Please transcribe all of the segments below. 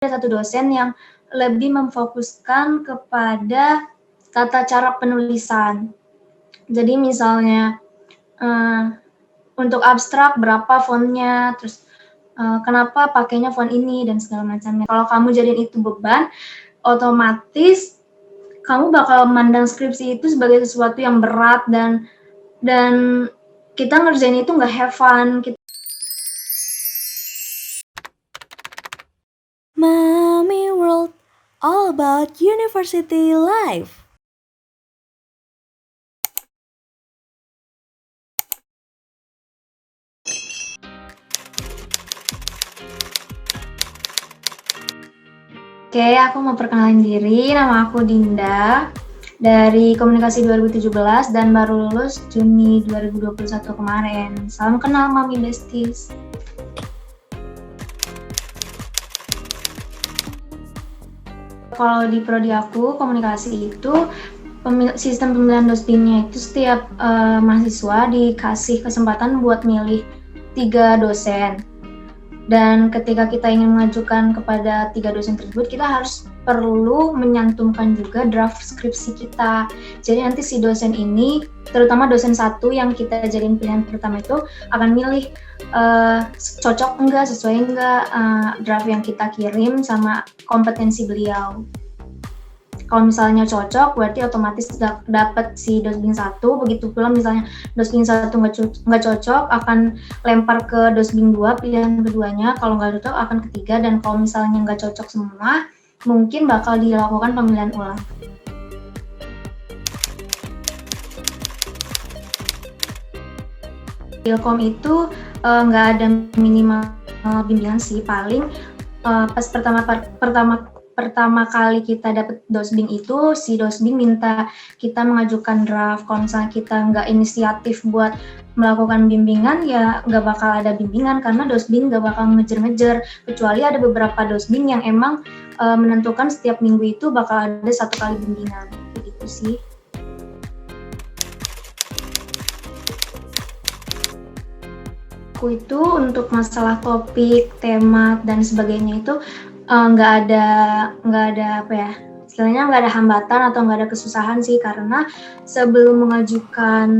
ada satu dosen yang lebih memfokuskan kepada tata cara penulisan. Jadi misalnya untuk abstrak berapa fontnya, terus kenapa pakainya font ini dan segala macamnya. Kalau kamu jadiin itu beban, otomatis kamu bakal memandang skripsi itu sebagai sesuatu yang berat dan kita ngerjain itu nggak have fun. Mami World, all about university life. Oke, aku mau perkenalin diri. Nama aku Dinda dari Komunikasi 2017 dan baru lulus Juni 2021 kemarin. Salam kenal Mami Besties. Kalau di prodi aku, komunikasi itu sistem pemilihan dospinnya itu setiap mahasiswa dikasih kesempatan buat milih 3 dosen. Dan ketika kita ingin mengajukan kepada 3 dosen tersebut, kita harus perlu menyantumkan juga draft skripsi kita. Jadi nanti si dosen ini, terutama dosen 1 yang kita jadiin pilihan pertama itu, akan milih cocok enggak, sesuai enggak draft yang kita kirim sama kompetensi beliau. Kalau misalnya cocok, berarti otomatis dapat si dosbing 1. Begitu pula misalnya dosbing 1 nggak cocok, akan lempar ke dosbing 2, pilihan keduanya. Kalau nggak cocok, akan ketiga. Dan kalau misalnya nggak cocok semua, mungkin bakal dilakukan pemilihan ulang. Ilkom itu nggak ada minimal bimbingan sih, paling pas pertama kali kita dapat dosbing itu, si dosbing minta kita mengajukan draft. Kalau misalnya kita nggak inisiatif buat melakukan bimbingan, ya nggak bakal ada bimbingan karena dosbing nggak bakal ngejar-ngejar. Kecuali ada beberapa dosbing yang emang menentukan setiap minggu itu bakal ada 1 kali bimbingan, begitu sih. Aku itu untuk masalah topik, tema dan sebagainya itu nggak ada apa ya, istilahnya nggak ada hambatan atau nggak ada kesusahan sih, karena sebelum mengajukan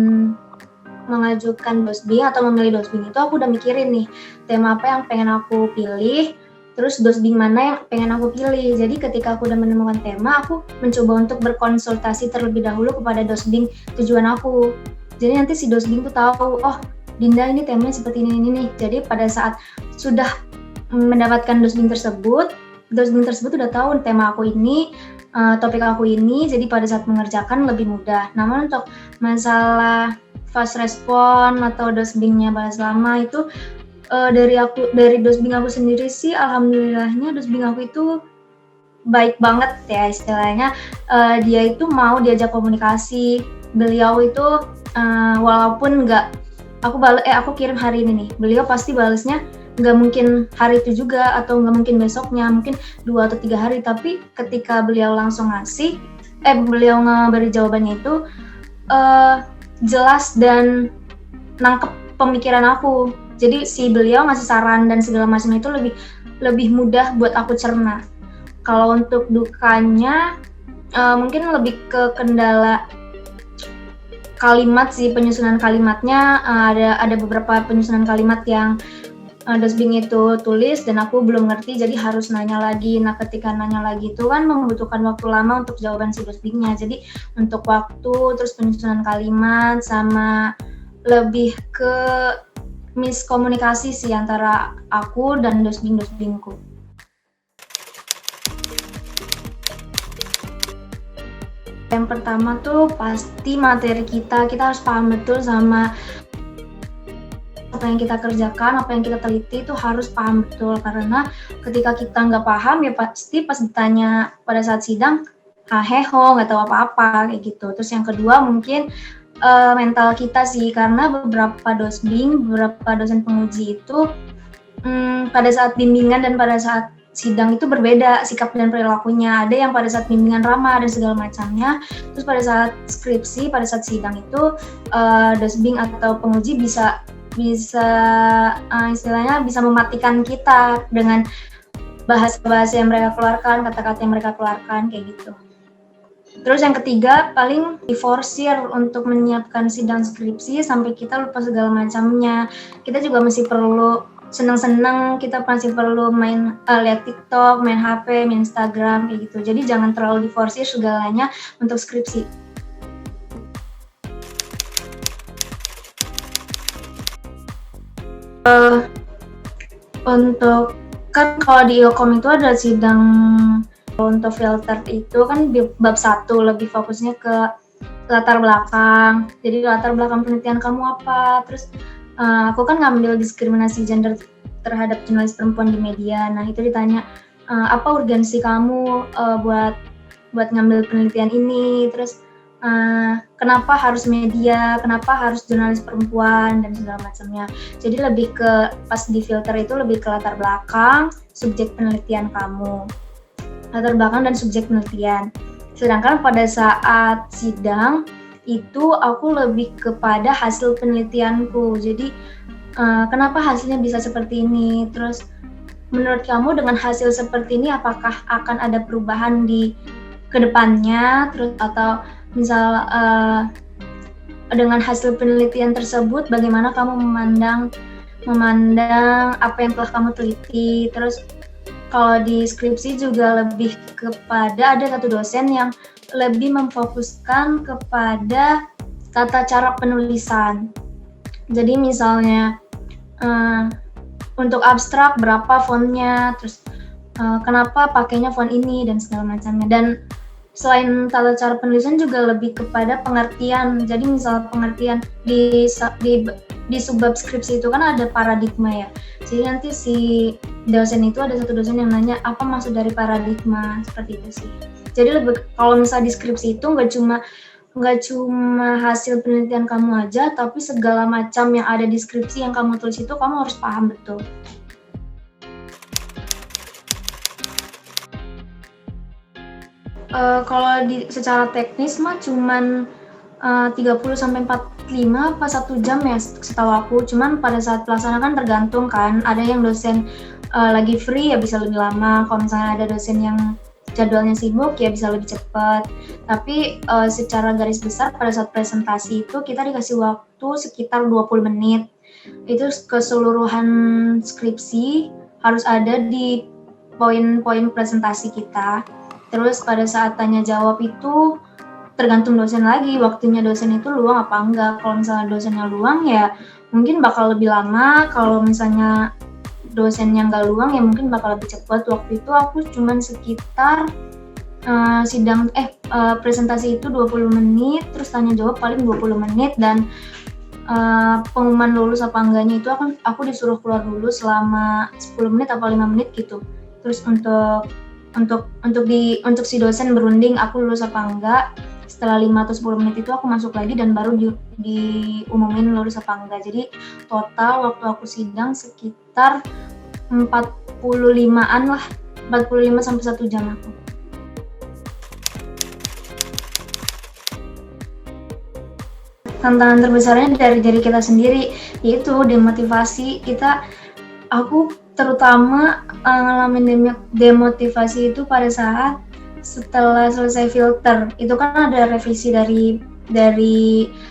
dosbing atau memilih dosbing itu aku udah mikirin nih tema apa yang pengen aku pilih, terus dosbing mana yang pengen aku pilih. Jadi ketika aku udah menemukan tema, aku mencoba untuk berkonsultasi terlebih dahulu kepada dosbing tujuan aku. Jadi nanti si dosbing tuh tahu, oh Dinda ini temanya seperti ini nih. Jadi pada saat sudah mendapatkan dosbing tersebut udah tahu tema aku ini, topik aku ini, jadi pada saat mengerjakan lebih mudah. Namun untuk masalah fast respon atau dosbingnya balas lama itu dari dosbing aku sendiri sih, alhamdulillahnya dosbing aku itu baik banget ya istilahnya. Dia itu mau diajak komunikasi. Beliau itu walaupun nggak aku kirim hari ini nih, beliau pasti balesnya nggak mungkin hari itu juga atau nggak mungkin besoknya, mungkin 2 atau 3 hari, tapi ketika beliau langsung beliau ngeberi jawabannya itu jelas dan nangkep pemikiran aku. Jadi si beliau ngasih saran dan segala macam itu lebih mudah buat aku cerna. Kalau untuk dukanya mungkin lebih ke kendala kalimat sih, penyusunan kalimatnya. Ada beberapa penyusunan kalimat yang dosbing itu tulis dan aku belum ngerti, jadi harus nanya lagi. Nah ketika nanya lagi itu kan membutuhkan waktu lama untuk jawaban si dosbingnya. Jadi untuk waktu, terus penyusunan kalimat, sama lebih ke miskomunikasi sih antara aku dan dosbingku. Yang pertama tuh pasti materi kita harus paham betul sama apa yang kita kerjakan, apa yang kita teliti itu harus paham betul, karena ketika kita nggak paham ya pasti pas ditanya pada saat sidang heho, nggak tahu apa-apa kayak gitu. Terus yang kedua mungkin mental kita sih, karena beberapa dosen penguji itu pada saat bimbingan dan pada saat sidang itu berbeda sikap dan perilakunya. Ada yang pada saat bimbingan ramah dan segala macamnya, terus pada saat skripsi, pada saat sidang itu dosbing atau penguji bisa istilahnya bisa mematikan kita dengan bahasa-bahasa yang mereka keluarkan, kata-kata yang mereka keluarkan, kayak gitu. Terus yang ketiga, paling diforsir untuk menyiapkan sidang skripsi sampai kita lupa segala macamnya. Kita juga masih perlu senang-senang, kita masih perlu main lihat TikTok, main HP, main Instagram, kayak gitu. Jadi jangan terlalu diforsir segalanya untuk skripsi. Untuk kan kalau di Ilkom itu ada sidang untuk filter itu kan di bab 1 lebih fokusnya ke latar belakang. Jadi latar belakang penelitian kamu apa? Terus aku kan ngambil diskriminasi gender terhadap jurnalis perempuan di media. Nah, itu ditanya apa urgensi kamu buat ngambil penelitian ini? Terus kenapa harus media, kenapa harus jurnalis perempuan dan segala macamnya. Jadi lebih ke pas di filter itu lebih ke latar belakang, subjek penelitian kamu. Latar belakang dan subjek penelitian. Sedangkan pada saat sidang itu aku lebih kepada hasil penelitianku. Jadi kenapa hasilnya bisa seperti ini? Terus menurut kamu dengan hasil seperti ini apakah akan ada perubahan di kedepannya? Terus atau misal dengan hasil penelitian tersebut bagaimana kamu memandang apa yang telah kamu teliti. Terus kalau di skripsi juga lebih kepada ada satu dosen yang lebih memfokuskan kepada tata cara penulisan. Jadi misalnya untuk abstrak berapa fontnya, terus kenapa pakainya font ini dan segala macamnya. Dan selain tata cara penulisan juga lebih kepada pengertian. Jadi misal pengertian di subbab skripsi itu kan ada paradigma ya. Jadi nanti si dosen itu ada satu dosen yang nanya apa maksud dari paradigma, seperti itu sih. Jadi lebih kalau misal di skripsi itu nggak cuma hasil penelitian kamu aja, tapi segala macam yang ada di skripsi yang kamu tulis itu kamu harus paham betul. Kalau secara teknis mah cuman 30-45 apa 1 jam ya setahu aku. Cuman pada saat pelaksana kan tergantung kan. Ada yang dosen lagi free ya bisa lebih lama. Kalau misalnya ada dosen yang jadwalnya sibuk ya bisa lebih cepat. Tapi secara garis besar pada saat presentasi itu kita dikasih waktu sekitar 20 menit. Itu keseluruhan skripsi harus ada di poin-poin presentasi kita. Terus pada saat tanya jawab itu tergantung dosen lagi, waktunya dosen itu luang apa enggak. Kalau misalnya dosennya luang ya mungkin bakal lebih lama, kalau misalnya dosennya nggak luang ya mungkin bakal lebih cepat. Waktu itu aku cuman sekitar presentasi itu 20 menit, terus tanya jawab paling 20 menit, dan pengumuman lulus apa enggaknya itu aku disuruh keluar dulu selama 10 menit atau 5 menit gitu. Terus untuk si dosen berunding aku lulus apa enggak, setelah 5 atau 10 menit itu aku masuk lagi dan baru diumumin lulus apa enggak. Jadi total waktu aku sidang sekitar 45-an lah, 45 sampai 1 jam aku. Tantangan terbesarnya dari diri kita sendiri, yaitu demotivasi. Aku terutama ngalamin demotivasi itu pada saat setelah selesai filter. Itu kan ada revisi dari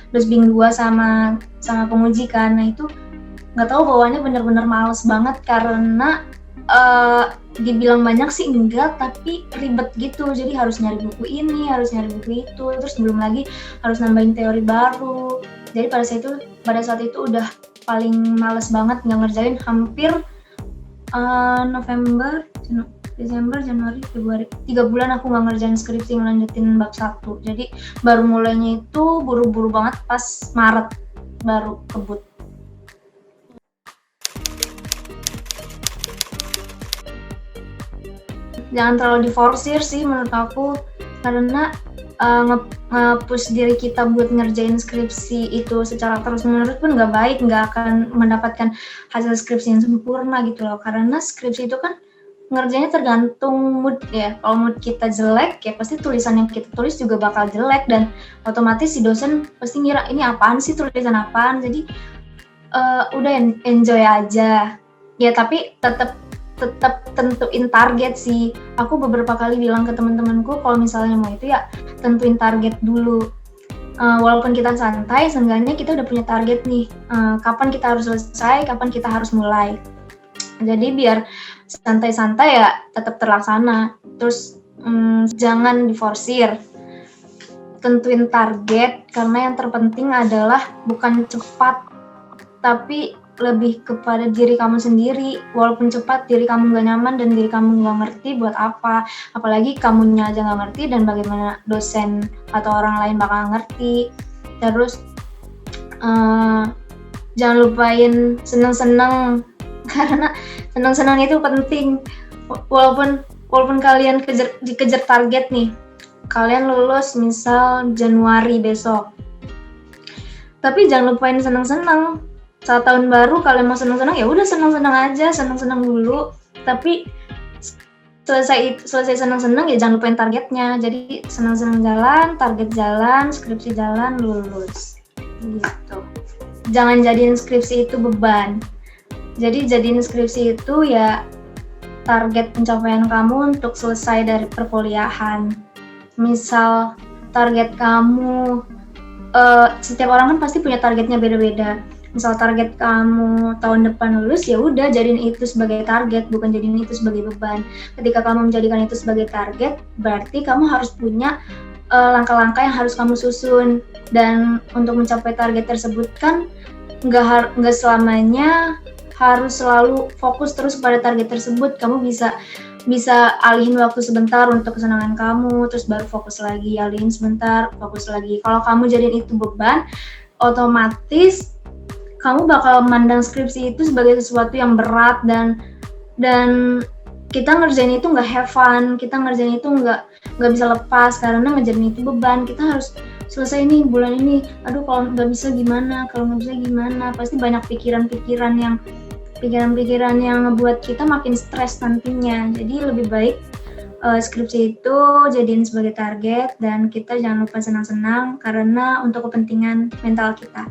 Dosbing 2 sama penguji kan. Nah itu nggak tahu bawaannya bener-bener males banget karena dibilang banyak sih enggak, tapi ribet gitu. Jadi harus nyari buku ini, harus nyari buku itu, terus belum lagi harus nambahin teori baru. Jadi pada saat itu udah paling males banget nggak ngerjain. Hampir November, Desember, Januari, Februari, 3 bulan aku nggak ngerjain skripsi ngelanjutin bab 1. Jadi baru mulainya itu buru-buru banget pas Maret baru kebut. Jangan terlalu diforsir sih menurut aku, karena nge-push diri kita buat ngerjain skripsi itu secara terus-menerus pun nggak baik, nggak akan mendapatkan hasil skripsi yang sempurna gitu loh. Karena skripsi itu kan ngerjainnya tergantung mood ya. Kalau mood kita jelek ya pasti tulisan yang kita tulis juga bakal jelek, dan otomatis si dosen pasti ngira ini apaan sih, tulisan apaan. Jadi udah enjoy aja ya, tapi tetap tetap tentuin target sih. Aku beberapa kali bilang ke teman-temanku kalau misalnya mau itu ya tentuin target dulu. Walaupun kita santai, seenggaknya kita udah punya target nih. Kapan kita harus selesai, kapan kita harus mulai. Jadi biar santai-santai ya tetap terlaksana. Terus jangan diforsir. Tentuin target karena yang terpenting adalah bukan cepat, tapi lebih kepada diri kamu sendiri. Walaupun cepat, diri kamu nggak nyaman dan diri kamu nggak ngerti buat apa. Apalagi kamunya aja nggak ngerti dan bagaimana dosen atau orang lain bakal ngerti. Terus jangan lupain seneng-seneng karena seneng-seneng itu penting. Walaupun kalian dikejar target nih, kalian lulus misal Januari besok, tapi jangan lupain seneng-seneng. Saat tahun baru kalian mau seneng-seneng ya udah seneng-seneng aja, seneng-seneng dulu. Tapi selesai seneng-seneng ya jangan lupain targetnya. Jadi seneng-seneng jalan, target jalan, skripsi jalan, lulus. Gitu. Jangan jadiin skripsi itu beban. Jadi jadiin skripsi itu ya target pencapaian kamu untuk selesai dari perkuliahan. Misal target kamu, setiap orang kan pasti punya targetnya beda-beda. Misal target kamu tahun depan lulus, ya udah jadiin itu sebagai target, bukan jadiin itu sebagai beban. Ketika kamu menjadikan itu sebagai target, berarti kamu harus punya langkah-langkah yang harus kamu susun. Dan untuk mencapai target tersebut kan nggak selamanya harus selalu fokus terus pada target tersebut. Kamu bisa alihin waktu sebentar untuk kesenangan kamu, terus baru fokus lagi, alihin sebentar, fokus lagi. Kalau kamu jadiin itu beban, otomatis kamu bakal memandang skripsi itu sebagai sesuatu yang berat dan kita ngerjain itu nggak have fun, kita ngerjain itu nggak bisa lepas karena ngerjain itu beban. Kita harus selesai nih bulan ini. Aduh kalau nggak bisa gimana, pasti banyak pikiran-pikiran yang ngebuat kita makin stres nantinya. Jadi lebih baik skripsi itu jadiin sebagai target dan kita jangan lupa senang-senang karena untuk kepentingan mental kita.